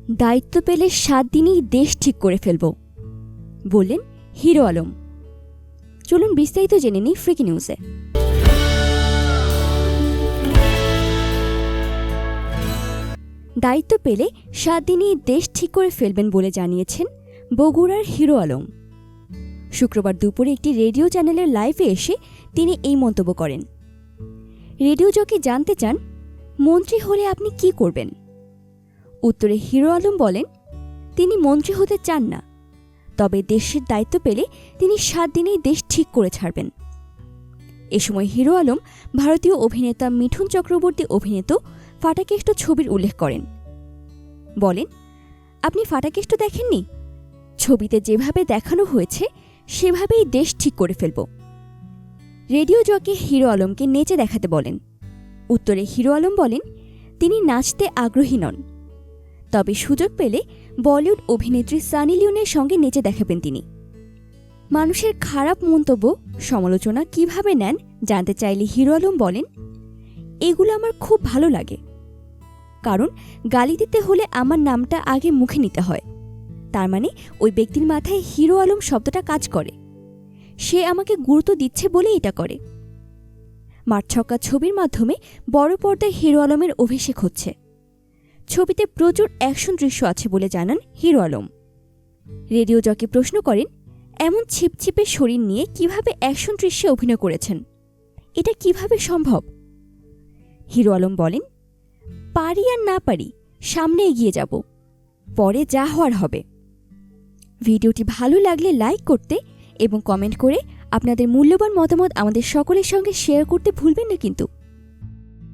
দায়িত্ব পেলে 7 দিনেই দেশ ঠিক করে ফেলব বললেন হিরো আলম। চলুন বিস্তারিত জেনে নিই ফ্রিকি নিউজে। দায়িত্ব পেলে 7 দিনেই দেশ ঠিক করে ফেলবেন বলে জানিয়েছেন বগুড়ার হিরো আলম। শুক্রবার দুপুরে একটি রেডিও চ্যানেলের লাইভে এসে তিনি এই মন্তব্য করেন। রেডিও জকি জানতে চান, মন্ত্রী হলে আপনি কি করবেন? উত্তরে হিরো আলম বলেন, তিনি মন্ত্রী হতে চান না, তবে দেশের দায়িত্ব পেলে তিনি 7 দিনেই দেশ ঠিক করে ছাড়বেন। এ সময় হিরো আলম ভারতীয় অভিনেতা মিঠুন চক্রবর্তী অভিনীত ফাটাকেষ্ট ছবির উল্লেখ করেন। বলেন, আপনি ফাটাকেষ্ট দেখেননি? ছবিতে যেভাবে দেখানো হয়েছে সেভাবেই দেশ ঠিক করে ফেলব। রেডিও জকি হিরো আলমকে নেচে দেখাতে বলেন। উত্তরে হিরো আলম বলেন, তিনি নাচতে আগ্রহী নন, তবে সুযোগ পেলে বলিউড অভিনেত্রী সানি লিওনের সঙ্গে নেচে দেখাবেন তিনি। মানুষের খারাপ মন্তব্য, সমালোচনা কিভাবে নেন জানতে চাইলে হিরো আলম বলেন, এগুলো আমার খুব ভালো লাগে, কারণ গালি দিতে হলে আমার নামটা আগে মুখে নিতে হয়। তার মানে ওই ব্যক্তির মাথায় হিরো আলম শব্দটা কাজ করে, সে আমাকে গুরুত্ব দিচ্ছে বলে এটা করে। মাঠ ছক্কা ছবির মাধ্যমে বড় পর্দায় হিরো আলমের অভিষেক হচ্ছে। ছবিতে প্রচুর অ্যাকশন দৃশ্য আছে বলে জানান হিরো আলম। রেডিও জকি প্রশ্ন করেন, এমন ছিপছিপে শরীর নিয়ে কিভাবে অ্যাকশন দৃশ্যে অভিনয় করেছেন, এটা কিভাবে সম্ভব? হিরো আলম বলেন, পারি আর না পারি, সামনে এগিয়ে যাব, পরে যা হওয়ার হবে। ভিডিওটি ভালো লাগলে লাইক করতে এবং কমেন্ট করে আপনাদের মূল্যবান মতামত আমাদের সকলের সঙ্গে শেয়ার করতে ভুলবেন না কিন্তু।